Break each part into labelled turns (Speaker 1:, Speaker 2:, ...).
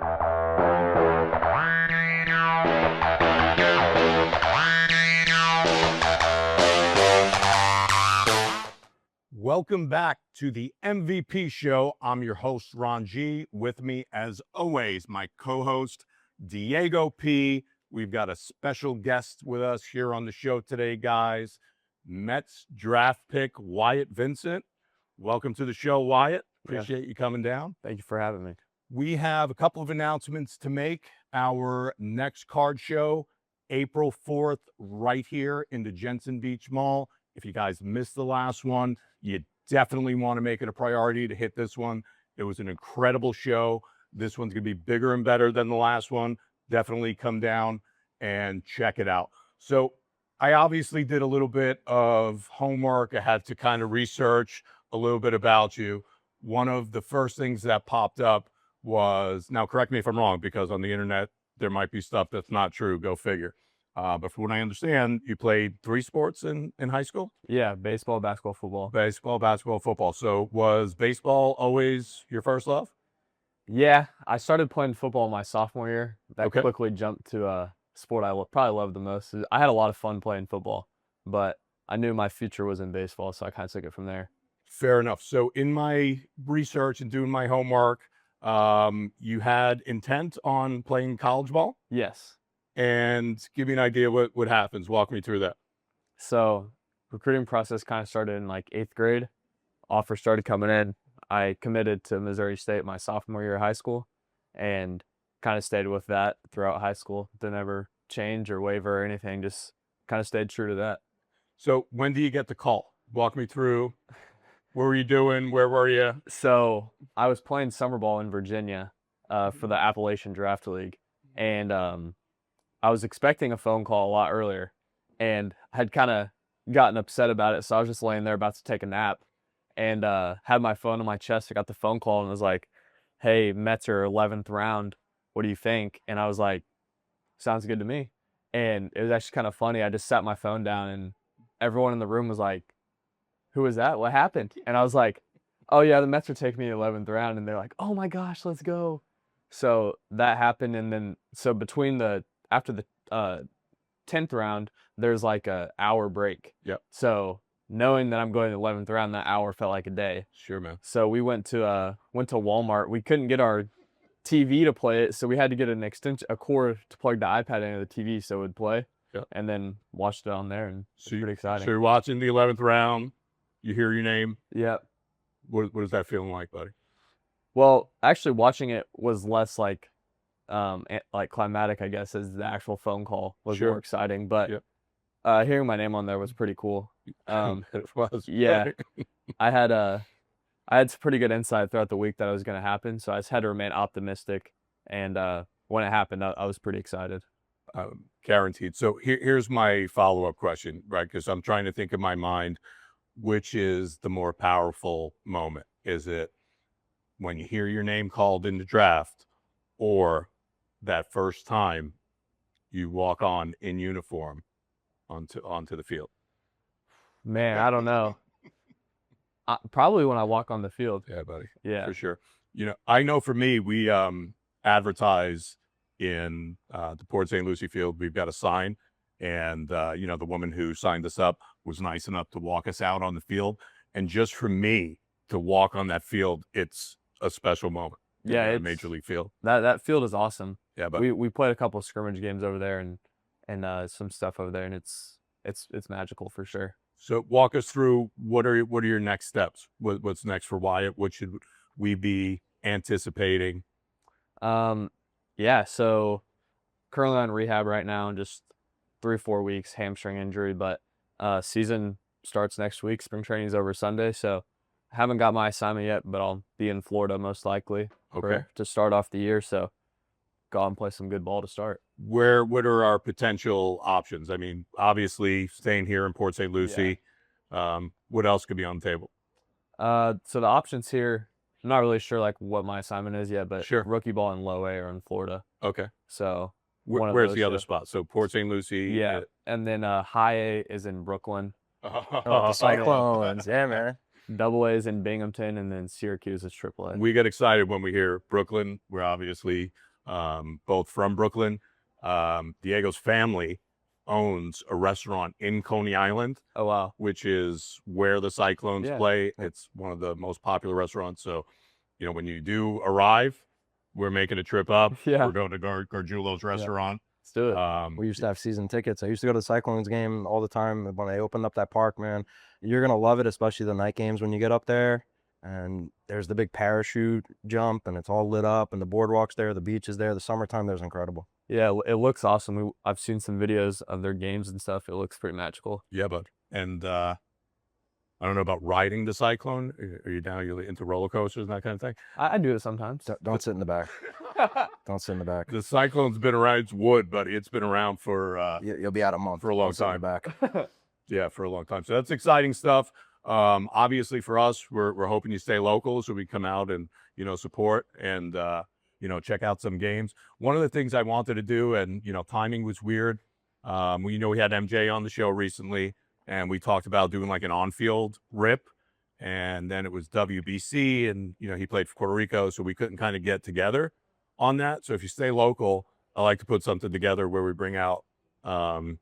Speaker 1: Welcome back to the MVP show. I'm your host, Ron G. With me, as always, my co-host, Diego P. We've got a special guest with us here on the show today, guys. Mets draft pick, Wyatt Vincent. Welcome to the show, Wyatt. Appreciate you coming down.
Speaker 2: Thank you for having me.
Speaker 1: We have a couple of announcements to make. Our next card show, April 4th, right here in the Jensen Beach Mall. If you guys missed the last one, you definitely want to make it a priority to hit this one. It was an incredible show. This one's going to be bigger and better than the last one. Definitely come down and check it out. So I obviously did a little bit of homework. I had to kind of research a little bit about you. One of the first things that popped up was, now correct me if I'm wrong, because on the internet, there might be stuff that's not true. Go figure. But from what I understand, you played 3 sports in high school?
Speaker 2: Yeah, baseball, basketball, football.
Speaker 1: Baseball, basketball, football. So was baseball always your first love?
Speaker 2: Yeah, I started playing football my sophomore year. That
Speaker 1: Okay.
Speaker 2: quickly jumped to a sport I probably loved the most. I had a lot of fun playing football, but I knew my future was in baseball, so I kind of took it from there.
Speaker 1: Fair enough. So in my research and doing my homework, you had intent on playing college ball?
Speaker 2: Yes.
Speaker 1: And give me an idea what happens. Walk me through that.
Speaker 2: So recruiting process kind of started in like 8th grade. Offers started coming in. I committed to Missouri State my sophomore year of high school and kind of stayed with that throughout high school. Didn't ever change or waver or anything. Just kind of stayed true to that.
Speaker 1: So when do you get the call? Walk me through. What were you doing? Where were you?
Speaker 2: So I was playing summer ball in Virginia for the Appalachian Draft League. And I was expecting a phone call a lot earlier and had kind of gotten upset about it. So I was just laying there about to take a nap and had my phone on my chest. I got the phone call and was like, hey, Mets are 11th round. What do you think? And I was like, sounds good to me. And it was actually kind of funny. I just sat my phone down and everyone in the room was like, who was that? What happened? And I was like, oh, yeah, the Mets are taking me 11th round. And they're like, oh, my gosh, let's go. So that happened. And then so after the 10th round, there's like a hour break.
Speaker 1: Yep.
Speaker 2: So knowing that I'm going to the 11th round, that hour felt like a day.
Speaker 1: Sure, man.
Speaker 2: So we went to Walmart. We couldn't get our TV to play it, so we had to get a cord to plug the iPad into the TV so it would play.
Speaker 1: Yep.
Speaker 2: And then watched it on there, and it's pretty exciting.
Speaker 1: So you're watching the 11th round. You hear your name.
Speaker 2: Yep.
Speaker 1: What is that feeling like, buddy?
Speaker 2: Well, actually watching it was less like climatic, I guess, as the actual phone call was
Speaker 1: Sure.
Speaker 2: more exciting. But
Speaker 1: Yep.
Speaker 2: Hearing my name on there was pretty cool.
Speaker 1: It was.
Speaker 2: Yeah. I had some pretty good insight throughout the week that it was going to happen, so I just had to remain optimistic. And when it happened, I was pretty excited.
Speaker 1: Guaranteed. So here's my follow-up question, right? Because I'm trying to think in my mind, which is the more powerful moment? Is it when you hear your name called in the draft, or that first time you walk on in uniform onto the field?
Speaker 2: Man, I don't know. Probably when I walk on the field.
Speaker 1: Yeah, buddy.
Speaker 2: Yeah.
Speaker 1: For sure. I know for me, we advertise in the Port St. Lucie field. We've got a sign, and the woman who signed us up was nice enough to walk us out on the field. And just for me to walk on that field, it's a special moment.
Speaker 2: Yeah,
Speaker 1: a
Speaker 2: it's
Speaker 1: major league field.
Speaker 2: That field is awesome.
Speaker 1: Yeah, but
Speaker 2: we played a couple of scrimmage games over there and some stuff over there, and it's magical for sure.
Speaker 1: So walk us through what are your next steps? What's next for Wyatt? What should we be anticipating?
Speaker 2: Yeah, so currently on rehab right now, and just 3-4 weeks hamstring injury, but season starts next week. Spring training is over Sunday, so I haven't got my assignment yet, but I'll be in Florida most likely to start off the year. So go out and play some good ball to start.
Speaker 1: What are our potential options? I mean, obviously staying here in Port St. Lucie.
Speaker 2: Yeah.
Speaker 1: What else could be on the table?
Speaker 2: So the options here, I'm not really sure like what my assignment is yet, but
Speaker 1: Sure.
Speaker 2: rookie ball and low A are in Florida.
Speaker 1: Okay.
Speaker 2: So
Speaker 1: Where's the other spot? So Port St. Lucie.
Speaker 2: Yeah. And then high A is in Brooklyn.
Speaker 3: The Cyclones. Yeah, man.
Speaker 2: Double A is in Binghamton, and then Syracuse is triple A.
Speaker 1: We get excited when we hear Brooklyn. We're obviously both from Brooklyn. Diego's family owns a restaurant in Coney Island,
Speaker 2: Oh wow.
Speaker 1: which is where the Cyclones
Speaker 2: Yeah.
Speaker 1: play. It's one of the most popular restaurants. So, when you do arrive, we're making a trip up.
Speaker 2: Yeah.
Speaker 1: We're going to Gargiulo's restaurant.
Speaker 2: Let's do it.
Speaker 3: We used to have season tickets. I used to go to the Cyclones game all the time when they opened up that park, man. You're going to love it, especially the night games when you get up there. And there's the big parachute jump, and it's all lit up, and the boardwalk's there, the beach is there. The summertime there's incredible.
Speaker 2: Yeah, it looks awesome. I've seen some videos of their games and stuff. It looks pretty magical.
Speaker 1: Yeah, bud. And I don't know about riding the Cyclone. Are you down? You're into roller coasters and that kind of thing?
Speaker 2: I do it sometimes.
Speaker 3: Don't sit in the back. Don't sit in the back.
Speaker 1: The Cyclone's been around. It's wood, buddy. It's been around for
Speaker 3: You'll be out a month
Speaker 1: for a long
Speaker 3: Don't sit in
Speaker 1: time.
Speaker 3: the back.
Speaker 1: Yeah, for a long time. So that's exciting stuff. Obviously for us, we're hoping you stay local so we come out and support and check out some games. One of the things I wanted to do, and timing was weird. We had MJ on the show recently, and we talked about doing like an on-field rip, and then it was WBC, and he played for Puerto Rico, so we couldn't kind of get together on that. So if you stay local, I like to put something together where we bring out some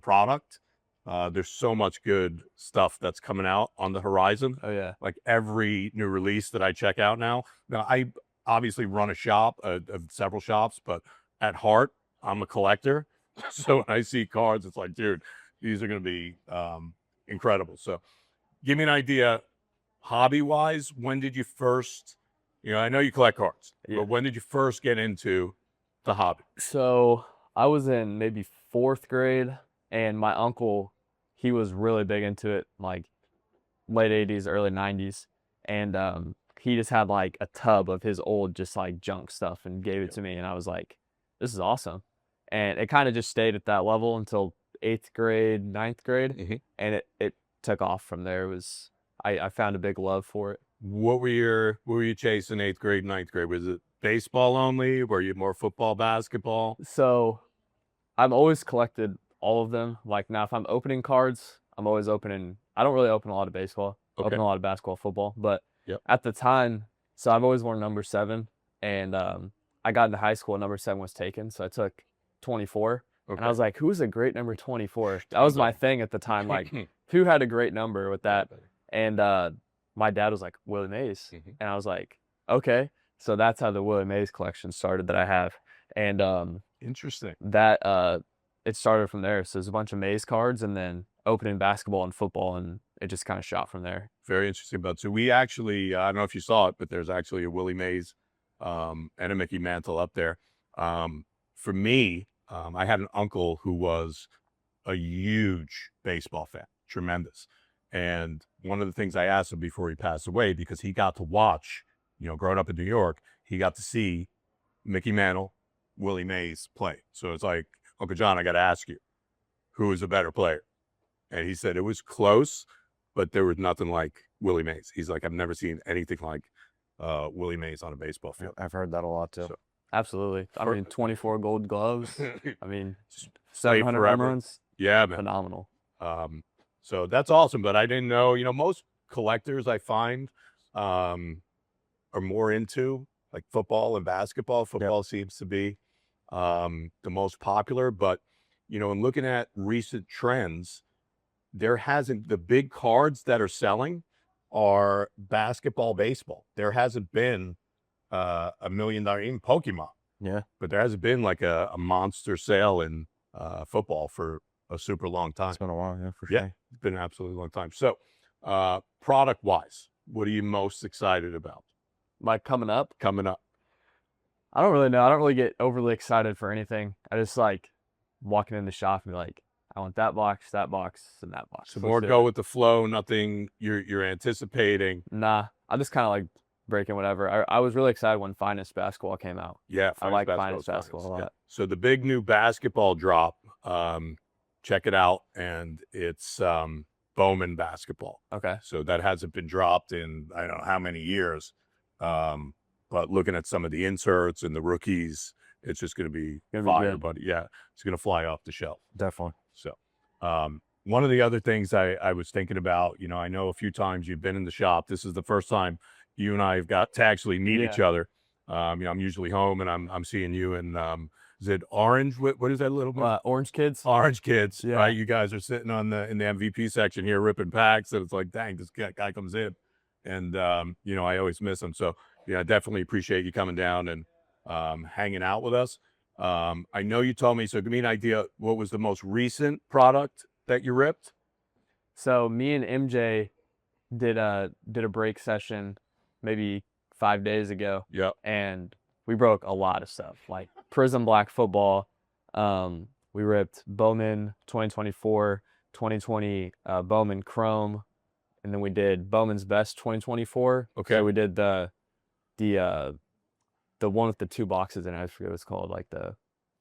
Speaker 1: product. There's so much good stuff that's coming out on the horizon.
Speaker 2: Oh yeah.
Speaker 1: Like every new release that I check out now. Now I obviously run a shop, of several shops, but at heart, I'm a collector. So when I see cards, it's like, dude, these are going to be incredible. So give me an idea, hobby-wise, when did you first, I know you collect cards, but when did you first get into the hobby?
Speaker 2: So I was in maybe 4th grade, and my uncle, he was really big into it, like late 80s, early 90s. And he just had like a tub of his old just like junk stuff and gave it to me. And I was like, this is awesome. And it kind of just stayed at that level until 8th grade, 9th grade.
Speaker 1: Mm-hmm.
Speaker 2: And it took off from there. I found a big love for it.
Speaker 1: What were you chasing 8th grade, 9th grade? Was it baseball only? Were you more football, basketball?
Speaker 2: So I've always collected all of them. Like now, if I'm opening cards, I'm always opening. I don't really open a lot of baseball.
Speaker 1: Okay.
Speaker 2: Open a lot of basketball, football. But
Speaker 1: Yep.
Speaker 2: at the time, so I've always worn number 7, and I got into high school. Number 7 was taken, so I took 24,
Speaker 1: Okay.
Speaker 2: and I was like, "Who's a great number 24?" That was my thing at the time. Like, who had a great number with that? And my dad was like, Willie Mays, and I was like, okay. So that's how the Willie Mays collection started that I have, and
Speaker 1: Interesting.
Speaker 2: that it started from there. So there's a bunch of Mays cards, and then opening basketball and football, and it just kind of shot from there.
Speaker 1: Very interesting. But so we actually, I don't know if you saw it, but there's actually a Willie Mays and a Mickey Mantle up there. For me, I had an uncle who was a huge baseball fan, tremendous. And one of the things I asked him before he passed away, because he got to watch, growing up in New York, he got to see Mickey Mantle, Willie Mays play. So it's like, Uncle John, I got to ask you, who is a better player? And he said it was close, but there was nothing like Willie Mays. He's like, I've never seen anything like Willie Mays on a baseball field.
Speaker 3: I've heard that a lot too.
Speaker 1: So,
Speaker 2: Absolutely. I mean, 24 gold gloves. I mean,
Speaker 1: Played
Speaker 2: 700
Speaker 1: forever.
Speaker 2: home runs.
Speaker 1: Yeah, man.
Speaker 2: Phenomenal.
Speaker 1: So that's awesome. But I didn't know, most collectors I find are more into like football and basketball. Football seems to be the most popular. But, in looking at recent trends, the big cards that are selling are basketball, baseball. There hasn't been $1 million, even Pokemon.
Speaker 3: Yeah.
Speaker 1: But there hasn't been like a monster sale in football for a super long time.
Speaker 3: It's been a while, yeah, for sure.
Speaker 1: Yeah, it's been an absolutely long time. So, product wise, what are you most excited about
Speaker 2: Like coming up,
Speaker 1: coming up?
Speaker 2: I don't really know. I don't really get overly excited for anything. I just like walking in the shop and be like, I want that box, and that box.
Speaker 1: So
Speaker 2: Let's
Speaker 1: more
Speaker 2: do
Speaker 1: go
Speaker 2: it.
Speaker 1: with the flow, nothing you're anticipating.
Speaker 2: Nah, I just kind of like breaking whatever. I was really excited when Finest Basketball came out.
Speaker 1: Yeah,
Speaker 2: I like
Speaker 1: Finest
Speaker 2: Finest Basketball a lot.
Speaker 1: Yeah. So the big new basketball drop, check it out, and it's Bowman basketball.
Speaker 2: Okay.
Speaker 1: So that hasn't been dropped in I don't know how many years. But looking at some of the inserts and the rookies, it's just going to be fire,
Speaker 2: good.
Speaker 1: buddy. Yeah, it's going to fly off the shelf.
Speaker 3: Definitely.
Speaker 1: So, one of the other things I was thinking about, I know a few times you've been in the shop. This is the first time you and I have got to actually meet each other. I'm usually home, and I'm seeing you in is it Orange? What is that little bit?
Speaker 2: Orange Kids.
Speaker 1: Orange Kids,
Speaker 2: Yeah.
Speaker 1: right? You guys are sitting in the MVP section here, ripping packs, and it's like, dang, this guy comes in, and I always miss him. So yeah, I definitely appreciate you coming down and hanging out with us. I know you told me, so give me an idea. What was the most recent product that you ripped?
Speaker 2: So me and MJ did a break session maybe 5 days ago.
Speaker 1: Yep.
Speaker 2: And we broke a lot of stuff, like Prism Black Football. We ripped Bowman 2024, 2020 Bowman Chrome, and then we did Bowman's Best 2024.
Speaker 1: Okay.
Speaker 2: So we did the one with the 2 boxes in it. I forget what it's called. Like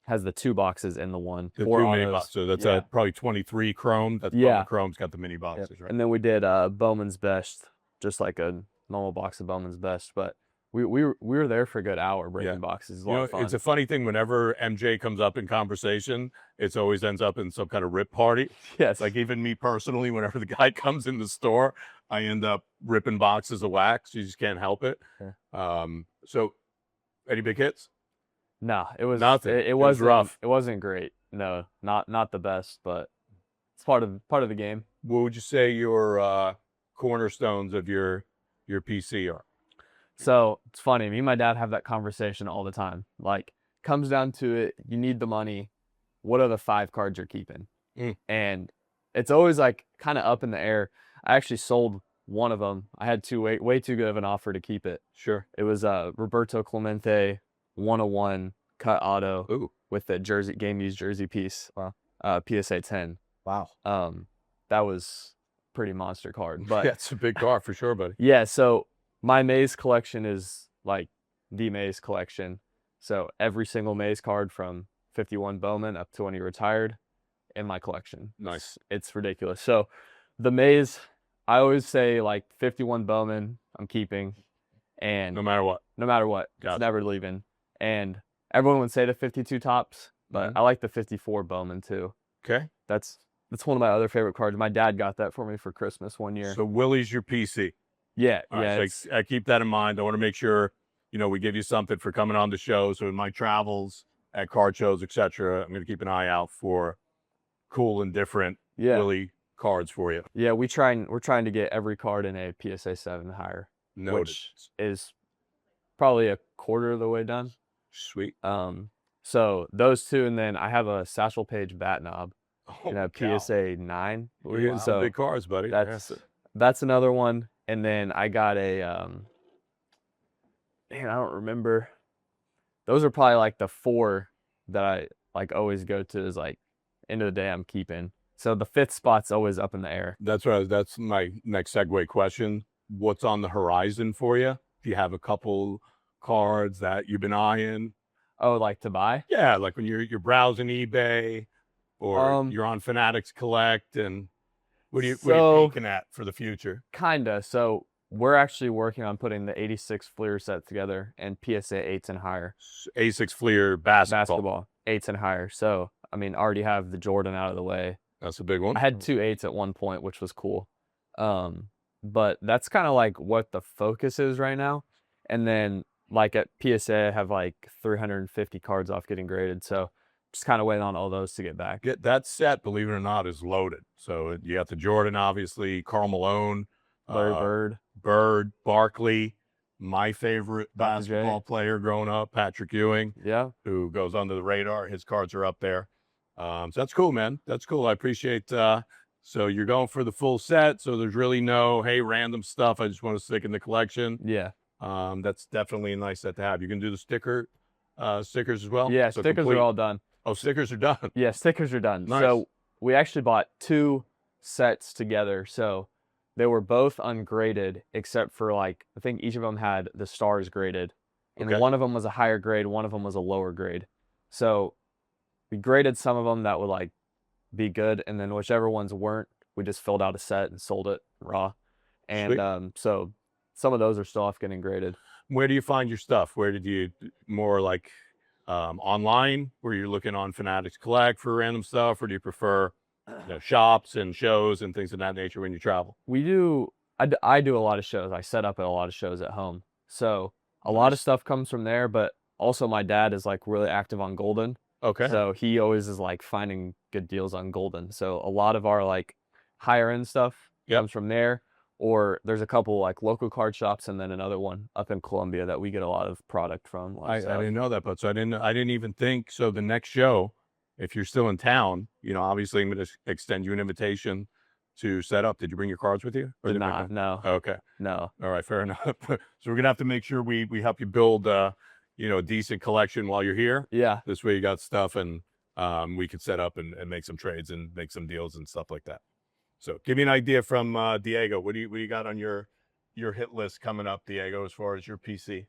Speaker 2: has the 2 boxes in the one.
Speaker 1: The
Speaker 2: 4
Speaker 1: two mini
Speaker 2: autos.
Speaker 1: boxes. So that's
Speaker 2: Yeah.
Speaker 1: Probably 23 Chrome. That's
Speaker 2: Yeah.
Speaker 1: Bowman Chrome's got the mini boxes, right?
Speaker 2: And then we did Bowman's Best, just like a normal box of Bowman's Best. But we were there for a good hour breaking
Speaker 1: Yeah.
Speaker 2: boxes. It's a lot of fun.
Speaker 1: It's a funny thing. Whenever MJ comes up in conversation, it always ends up in some kind of rip party.
Speaker 2: Yes.
Speaker 1: Like even me personally, whenever the guy comes in the store, I end up ripping boxes of wax. You just can't help it.
Speaker 2: Yeah.
Speaker 1: So any big hits?
Speaker 2: No, it was
Speaker 1: Nothing.
Speaker 2: It
Speaker 1: was
Speaker 2: wasn't
Speaker 1: rough.
Speaker 2: It wasn't great. No, not the best, but it's part of the game.
Speaker 1: What would you say your cornerstones of your PC are?
Speaker 2: So it's funny. Me and my dad have that conversation all the time. Like, comes down to it, you need the money. What are the 5 cards you're keeping? And it's always like kind of up in the air. I actually sold one of them. I had way too good of an offer to keep it.
Speaker 1: Sure.
Speaker 2: It was Roberto Clemente 101 cut auto.
Speaker 1: Ooh.
Speaker 2: With the game used jersey piece.
Speaker 3: Wow.
Speaker 2: PSA 10.
Speaker 3: Wow.
Speaker 2: That was pretty monster card. But
Speaker 1: yeah, it's a big car for sure, buddy.
Speaker 2: yeah, so my Maze collection is like the Maze collection. So every single Maze card from 51 Bowman up to when he retired in my collection.
Speaker 1: Nice.
Speaker 2: It's ridiculous. So the Maze, I always say like 51 Bowman I'm keeping, and
Speaker 1: No matter what.
Speaker 2: It's never leaving. And everyone would say the 52 tops, but I like the 54 Bowman too.
Speaker 1: Okay.
Speaker 2: That's one of my other favorite cards. My dad got that for me for Christmas one year.
Speaker 1: So Willie's your PC.
Speaker 2: Yeah,
Speaker 1: All
Speaker 2: yeah.
Speaker 1: right, so I keep that in mind. I want to make sure, we give you something for coming on the show. So in my travels, at card shows, etc., I'm going to keep an eye out for cool and different Willie cards for you.
Speaker 2: Yeah, we're trying to get every card in a PSA 7 higher,
Speaker 1: Noted.
Speaker 2: which is probably a quarter of the way done.
Speaker 1: Sweet.
Speaker 2: So those 2, and then I have a Satchel Paige bat knob in a
Speaker 1: cow.
Speaker 2: PSA 9.
Speaker 1: We're getting some big cards, buddy.
Speaker 2: That's another one. And then I got a I don't remember. Those are probably like the 4 that I like always go to, is like end of the day I'm keeping. So the 5th spot's always up in the air.
Speaker 1: That's my next segue question. What's on the horizon for you? Do you have a couple cards that you've been eyeing?
Speaker 2: Oh, like to buy?
Speaker 1: Yeah, like when you're browsing eBay or you're on Fanatics Collect, and what are you looking at for the future?
Speaker 2: Kinda. So we're actually working on putting the 86 Fleer set together and PSA 8s and higher.
Speaker 1: 86 Fleer basketball
Speaker 2: 8s and higher. So I mean, already have the Jordan out of the way.
Speaker 1: That's a big one.
Speaker 2: I had 2 8s at one point, which was cool. But that's kind of like what the focus is right now. And then like at PSA, I have like 350 cards off getting graded. So just kind of waiting on all those to get back.
Speaker 1: That set, believe it or not, is loaded. So you got the Jordan, obviously, Karl Malone,
Speaker 2: Larry
Speaker 1: Bird, Barkley, my favorite basketball player growing up, Patrick Ewing.
Speaker 2: Yeah.
Speaker 1: Who goes under the radar. His cards are up there. So that's cool, man. That's cool. I appreciate. So you're going for the full set. So there's really no, hey, random stuff. I just want to stick in the collection.
Speaker 2: Yeah.
Speaker 1: That's definitely a nice set to have. You can do the stickers as well.
Speaker 2: Yeah,
Speaker 1: so
Speaker 2: stickers are all done.
Speaker 1: Oh, stickers are done.
Speaker 2: Yeah, stickers are done.
Speaker 1: Nice.
Speaker 2: So we actually bought 2 sets together. So they were both ungraded, except for like, I think each of them had the stars graded. And one of them was a higher grade, one of them was a lower grade. So we graded some of them that would like be good, and then whichever ones weren't, we just filled out a set and sold it raw. And so some of those are still off getting graded.
Speaker 1: Where do you find your stuff? Where did you more like online, where you're looking on Fanatics Collect for random stuff, or do you prefer shops and shows and things of that nature when you travel?
Speaker 2: I do a lot of shows. I set up at a lot of shows at home. So A lot of
Speaker 1: Nice.
Speaker 2: stuff comes from there, but also my dad is like really active on Golden.
Speaker 1: Okay.
Speaker 2: So he always is like finding good deals on Golden. So a lot of our like higher end stuff
Speaker 1: Yep.
Speaker 2: comes from there. Or there's a couple like local card shops and then another one up in Columbia that we get a lot of product from.
Speaker 1: I didn't know that, but so I didn't even think. So the next show, if you're still in town, obviously I'm going to extend you an invitation to set up. Did you bring your cards with you? Or did
Speaker 2: Nah, no,
Speaker 1: Okay.
Speaker 2: no.
Speaker 1: All right, fair enough. So we're gonna have to make sure we help you build a decent collection while you're here.
Speaker 2: Yeah.
Speaker 1: This way you got stuff, and we could set up and make some trades and make some deals and stuff like that. So give me an idea from Diego. What do you got on your hit list coming up, Diego, as far as your PC?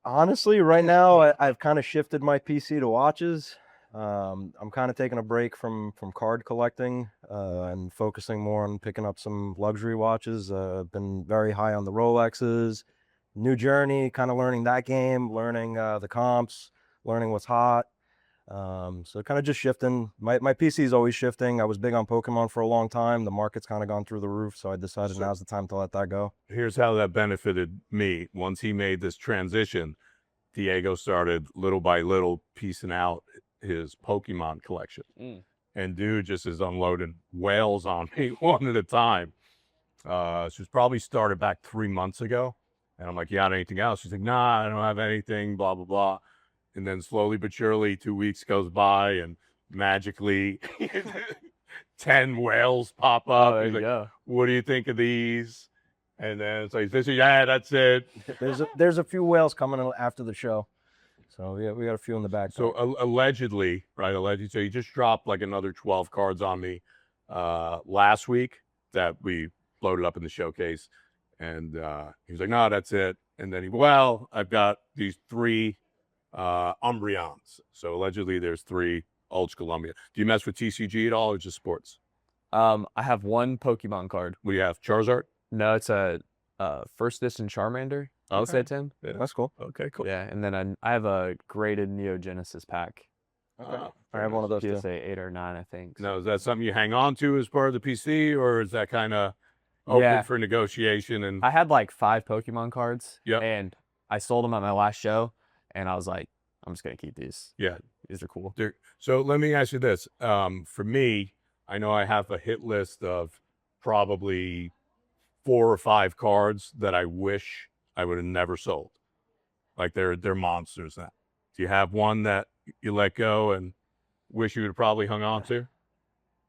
Speaker 3: Honestly, right now I've kind of shifted my PC to watches. I'm kind of taking a break from card collecting and focusing more on picking up some luxury watches. I've been very high on the Rolexes, New Journey, kind of learning that game, learning the comps, learning what's hot. So kind of just shifting. My PC is always shifting. I was big on Pokemon for a long time. The market's kind of gone through the roof, so I decided now's the time to let that go.
Speaker 1: Here's how that benefited me. Once he made this transition, Diego started little by little piecing out his Pokemon collection. And dude just is unloading whales on me one at a time. She's probably started back 3 months ago. And I'm like, you got anything else? She's like, nah, I don't have anything, blah, blah, blah. And then slowly but surely, 2 weeks goes by and magically 10 whales pop up.
Speaker 2: There
Speaker 1: He's
Speaker 2: you
Speaker 1: like,
Speaker 2: go.
Speaker 1: what do you think of these? And then it's like, yeah, that's it.
Speaker 3: There's a few whales coming after the show. So we got a few in the back.
Speaker 1: So allegedly, right? Allegedly, so you just dropped like another 12 cards on me last week that we loaded up in the showcase, and he was like, "No, that's it." And then I've got these 3 Umbreons. So allegedly, there's 3 Ultra Columbia. Do you mess with TCG at all, or just sports?
Speaker 2: I have one Pokemon card.
Speaker 1: We have Charizard.
Speaker 2: No, it's a first edition Charmander. I'll say, Tim.
Speaker 1: Yeah.
Speaker 3: That's cool.
Speaker 1: Okay, cool.
Speaker 2: Yeah, and then I have a graded Neo Genesis pack.
Speaker 3: Okay. I have one of those too.
Speaker 2: PSA 8 or 9, I think. So.
Speaker 1: Now, is that something you hang on to as part of the PC, or is that kind of open for negotiation? And
Speaker 2: I had like 5 Pokemon cards.
Speaker 1: Yep.
Speaker 2: And I sold them at my last show, and I was like, I'm just gonna keep these.
Speaker 1: Yeah,
Speaker 2: these are cool.
Speaker 1: So let me ask you this: for me, I know I have a hit list of probably 4 or 5 cards that I wish I would have never sold. Like they're monsters now. Do you have one that you let go and wish you would have probably hung on to?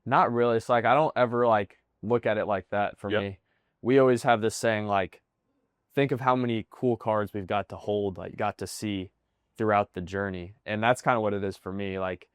Speaker 2: Not really. It's like I don't ever like look at it like that for me. We always have this saying like, think of how many cool cards we've got to hold, like got to see throughout the journey. And that's kind of what it is for me. Like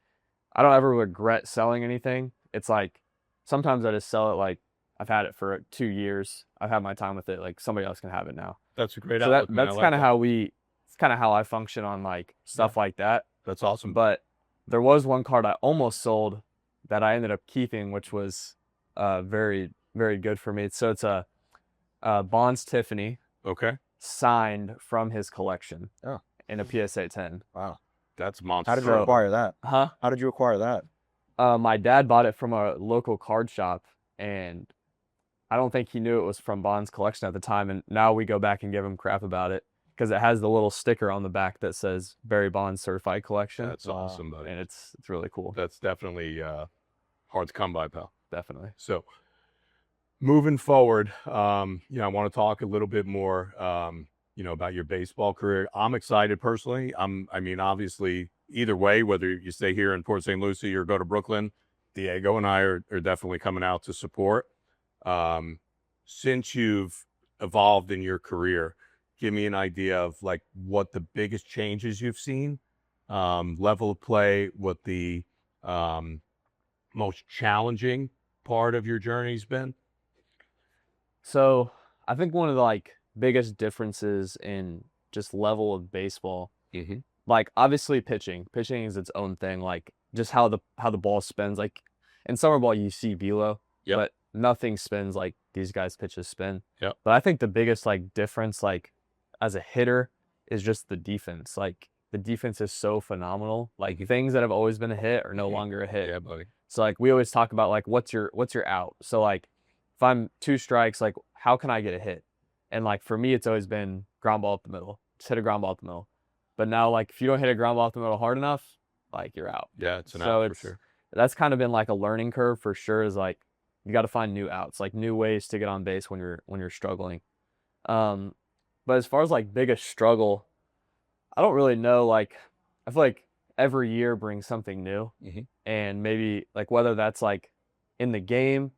Speaker 2: I don't ever regret selling anything. It's like sometimes I just sell it like I've had it for 2 years. I've had my time with it. Like somebody else can have it now.
Speaker 1: That's a great
Speaker 2: So
Speaker 1: outlook.
Speaker 2: that's kind of how it's kind of how I function on like stuff like that.
Speaker 1: That's awesome.
Speaker 2: But there was one card I almost sold that I ended up keeping, which was very, very good for me. So it's a Bonds Tiffany.
Speaker 1: Okay.
Speaker 2: Signed from his collection.
Speaker 3: Oh.
Speaker 2: In a PSA 10.
Speaker 3: Wow.
Speaker 1: That's monster.
Speaker 3: How did you acquire that?
Speaker 2: Huh?
Speaker 3: How did you acquire that?
Speaker 2: My dad bought it from a local card shop, and I don't think he knew it was from Bond's collection at the time. And now we go back and give him crap about it because it has the little sticker on the back that says Barry Bonds Certified Collection.
Speaker 1: That's awesome, buddy.
Speaker 2: And it's really cool.
Speaker 1: That's definitely hard to come by, pal.
Speaker 2: Definitely.
Speaker 1: So moving forward, I want to talk a little bit more, about your baseball career. I'm excited personally. Obviously, either way, whether you stay here in Port St. Lucie or go to Brooklyn, Diego and I are definitely coming out to support. Since you've evolved in your career, give me an idea of like what the biggest changes you've seen, level of play, what the most challenging part of your journey's been.
Speaker 2: So I think one of the like biggest differences in just level of baseball, like obviously pitching is its own thing. Like just how the ball spins. Like in summer ball, you see velo, but nothing spins like these guys' pitches spin.
Speaker 1: Yep.
Speaker 2: But I think the biggest like difference, like as a hitter, is just the defense. Like the defense is so phenomenal. Like things that have always been a hit are no longer a hit.
Speaker 1: Yeah, buddy.
Speaker 2: So like we always talk about like what's your out. So like if I'm 2 strikes, like how can I get a hit? And like for me, it's always been ground ball up the middle. Just hit a ground ball up the middle. But now, like if you don't hit a ground ball up the middle hard enough, like you're out.
Speaker 1: Yeah, it's an
Speaker 2: So
Speaker 1: out for sure.
Speaker 2: that's kind of been like a learning curve for sure. Is like you got to find new outs, like new ways to get on base when you're struggling. But as far as like biggest struggle, I don't really know. Like I feel like every year brings something new, and maybe like whether that's like in the game,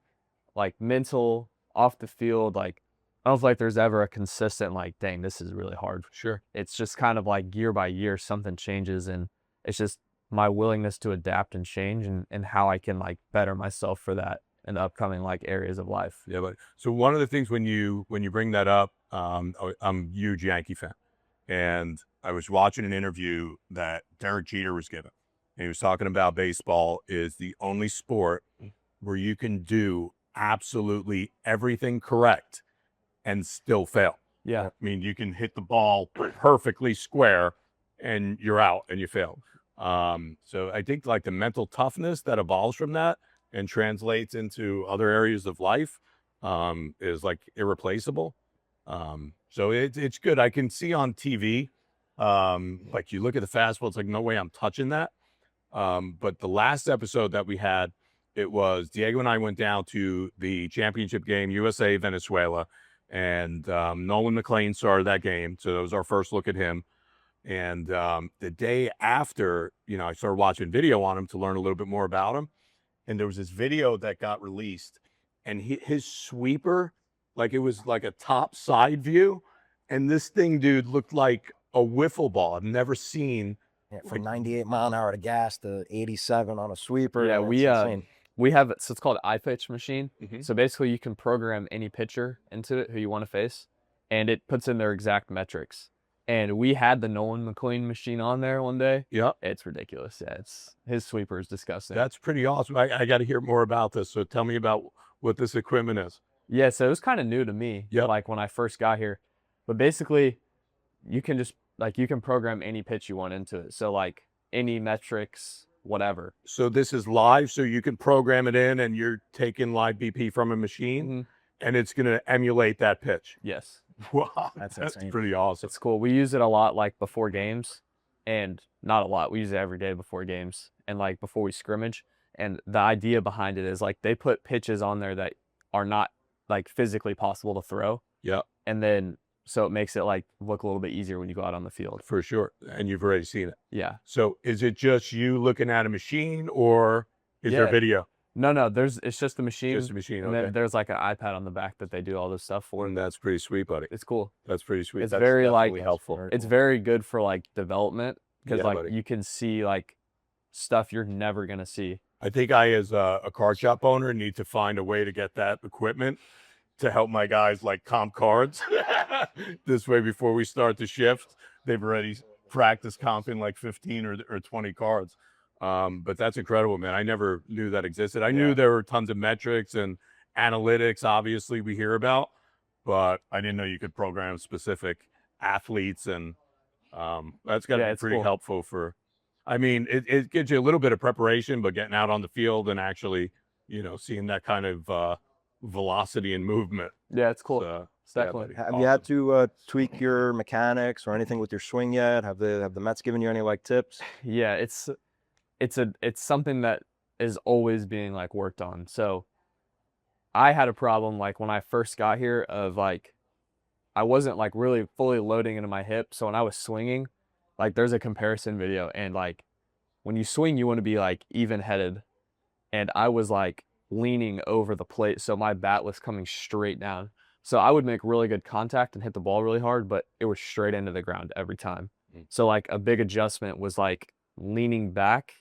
Speaker 2: like mental, off the field, like I don't feel like there's ever a consistent like, dang, this is really hard.
Speaker 1: Sure.
Speaker 2: It's just kind of like year by year something changes, and it's just my willingness to adapt and change and how I can like better myself for that in the upcoming like areas of life.
Speaker 1: Yeah, but so one of the things when you bring that up, I'm a huge Yankee fan, and I was watching an interview that Derek Jeter was giving, and he was talking about baseball is the only sport where you can do absolutely everything correct and still fail.
Speaker 2: Yeah.
Speaker 1: I mean, you can hit the ball perfectly square and you're out and you fail. So I think like the mental toughness that evolves from that and translates into other areas of life is like irreplaceable. So it's good. I can see on TV, like you look at the fastball, it's like, no way I'm touching that. But the last episode that we had, it was Diego and I went down to the championship game, USA Venezuela, and Nolan McLean started that game. So that was our first look at him. And the day after, I started watching video on him to learn a little bit more about him. And there was this video that got released, and his sweeper, like it was like a top side view. And this thing, dude, looked like a wiffle ball. I've never seen.
Speaker 3: Yeah, from 98 mile an hour to gas to 87 on a sweeper.
Speaker 2: Yeah,
Speaker 3: it's
Speaker 2: we have so it's called iPitch machine.
Speaker 1: Mhm.
Speaker 2: So basically you can program any pitcher into it who you want to face, and it puts in their exact metrics. And we had the Nolan McLean machine on there one day.
Speaker 1: Yeah,
Speaker 2: It's ridiculous. Yeah, his sweeper is disgusting.
Speaker 1: that's pretty awesome. I got to hear more about this. So tell me about what this equipment is.
Speaker 2: Yeah, so it was kind of new to me.
Speaker 1: Yeah.
Speaker 2: Like when I first got here. But basically you can just you can program any pitch you want into it. So like any metrics, whatever.
Speaker 1: So this is live, so you can program it in, and you're taking live BP from a machine, and it's going to emulate that pitch.
Speaker 2: Yes.
Speaker 1: Wow,
Speaker 3: That's
Speaker 1: that's
Speaker 3: insane.
Speaker 1: pretty awesome.
Speaker 2: It's cool. We use it a lot like before games, and not a lot. We use it every day before games and like before we scrimmage. And the idea behind it is like they put pitches on there that are not like physically possible to throw.
Speaker 1: Yeah,
Speaker 2: And then so it makes it like look a little bit easier when you go out on the field.
Speaker 1: for sure. And you've already seen it.
Speaker 2: Yeah.
Speaker 1: So is it just you looking at a machine, or is there
Speaker 2: Yeah.
Speaker 1: video?
Speaker 2: No, it's just the machine.
Speaker 1: Just a machine.
Speaker 2: And
Speaker 1: Okay.
Speaker 2: then there's like an iPad on the back that they do all this stuff for.
Speaker 1: And that's pretty sweet, buddy.
Speaker 2: It's cool.
Speaker 1: That's pretty sweet.
Speaker 2: It's
Speaker 1: That's
Speaker 2: very, like-
Speaker 1: definitely helpful.
Speaker 3: Very
Speaker 2: It's
Speaker 3: cool.
Speaker 2: very good for like development because
Speaker 1: Yeah,
Speaker 2: like
Speaker 1: buddy.
Speaker 2: you can see like stuff you're never gonna see.
Speaker 1: I think I, as a card shop owner, need to find a way to get that equipment to help my guys like comp cards. This way, before we start the shift, they've already practiced comping like 15 or 20 cards. But that's incredible, man. I never knew that existed. I knew there were tons of metrics and analytics, obviously, we hear about, but I didn't know you could program specific athletes. And that's got to
Speaker 2: Yeah,
Speaker 1: be
Speaker 2: it's
Speaker 1: pretty
Speaker 2: cool.
Speaker 1: helpful for, I mean, it gives you a little bit of preparation, but getting out on the field and actually, seeing that kind of velocity and movement.
Speaker 2: Yeah, it's cool.
Speaker 1: It's
Speaker 2: definitely.
Speaker 3: Have you had to tweak your mechanics or anything with your swing yet? Have the Mets given you any like tips?
Speaker 2: Yeah, it's something that is always being like worked on. So I had a problem like when I first got here of like I wasn't like really fully loading into my hip. So when I was swinging, like there's a comparison video, and like when you swing you want to be like even headed, and I was like leaning over the plate, so my bat was coming straight down. So I would make really good contact and hit the ball really hard, but it was straight into the ground every time. So like a big adjustment was like leaning back,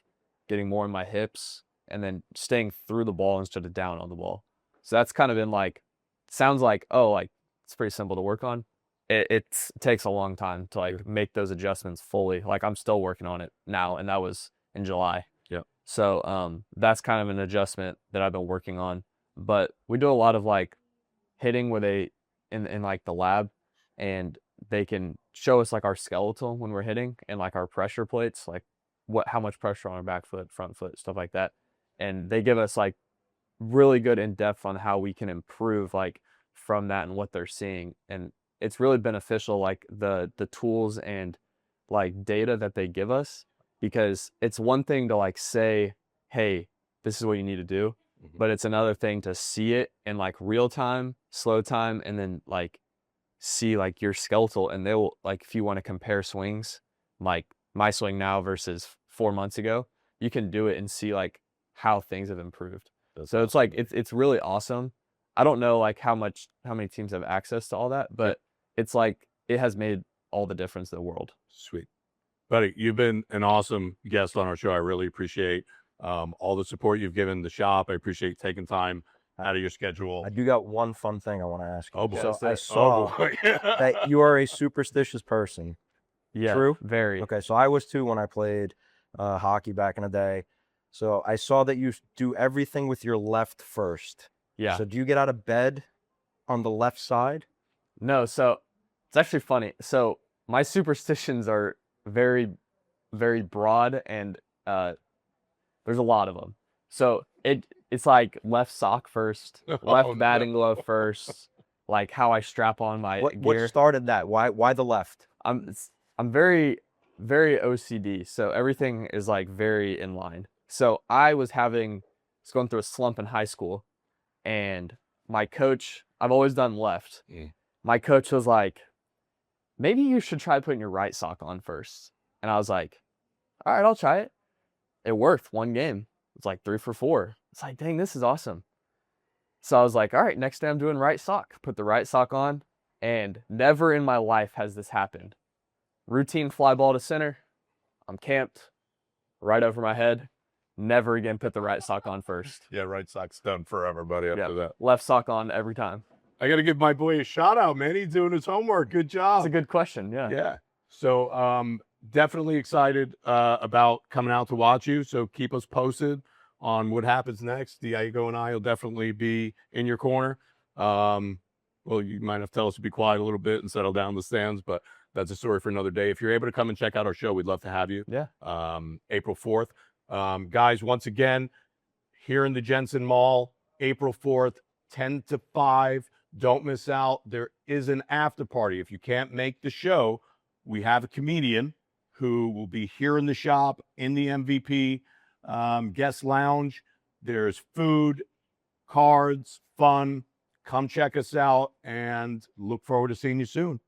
Speaker 2: getting more in my hips, and then staying through the ball instead of down on the ball. So that's kind of been like, sounds like, oh, like it's pretty simple to work on. It takes a long time to like make those adjustments fully. Like I'm still working on it now, and that was in July.
Speaker 1: Yeah.
Speaker 2: So that's kind of an adjustment that I've been working on. But we do a lot of like hitting with in like the lab, and they can show us like our skeletal when we're hitting and like our pressure plates, like how much pressure on our back foot, front foot, stuff like that. And they give us like really good in depth on how we can improve like from that and what they're seeing. And it's really beneficial, like the tools and like data that they give us, because it's one thing to like say, hey, this is what you need to do, but it's another thing to see it in like real time, slow time, and then like see like your skeletal, and they will like, if you want to compare swings, like my swing now versus 4 months ago, you can do it and see like how things have improved. So it's like it's really awesome. I don't know like how many teams have access to all that, but it's like it has made all the difference in the world.
Speaker 1: Sweet. Buddy, you've been an awesome guest on our show. I really appreciate all the support you've given the shop. I appreciate taking time out of your schedule.
Speaker 3: I do got one fun thing I want to ask you.
Speaker 1: Oh, boy.
Speaker 3: So I
Speaker 1: Oh,
Speaker 3: saw
Speaker 1: boy.
Speaker 3: that you are a superstitious person.
Speaker 2: Yeah,
Speaker 3: True?
Speaker 2: very.
Speaker 3: Okay, so I was too when I played hockey back in the day. So I saw that you do everything with your left first.
Speaker 2: Yeah.
Speaker 3: So do you get out of bed on the left side?
Speaker 2: No, so it's actually funny. So my superstitions are very, very broad, and there's a lot of them. So it's like left sock first, left
Speaker 1: Oh,
Speaker 2: batting
Speaker 1: no.
Speaker 2: glove first, like how I strap on my
Speaker 3: What
Speaker 2: gear.
Speaker 3: started that? Why the left?
Speaker 2: I'm very, very OCD, so everything is like very in line. So I was going through a slump in high school, and my coach, I've always done left. My coach was like, maybe you should try putting your right sock on first. And I was like, all right, I'll try it. It worked one game. It's like 3 for 4. It's like, dang, this is awesome. So I was like, all right, next day I'm doing right sock. Put the right sock on, and never in my life has this happened. Routine fly ball to center. I'm camped right over my head. Never again put the right sock on first.
Speaker 1: Yeah, right sock's done forever, buddy, after that.
Speaker 2: Left sock on every time.
Speaker 1: I got to give my boy a shout out, man. He's doing his homework. Good job.
Speaker 2: That's a good question. Yeah.
Speaker 1: Yeah. So definitely excited about coming out to watch you. So keep us posted on what happens next. Diego and I will definitely be in your corner. Well, you might have to tell us to be quiet a little bit and settle down in the stands, but that's a story for another day. If you're able to come and check out our show, we'd love to have you.
Speaker 2: Yeah.
Speaker 1: April 4th. Guys, once again, here in the Jensen Mall, April 4th, 10 to 5. Don't miss out. There is an after party. If you can't make the show, we have a comedian who will be here in the shop in the MVP guest lounge. There's food, cards, fun. Come check us out, and look forward to seeing you soon.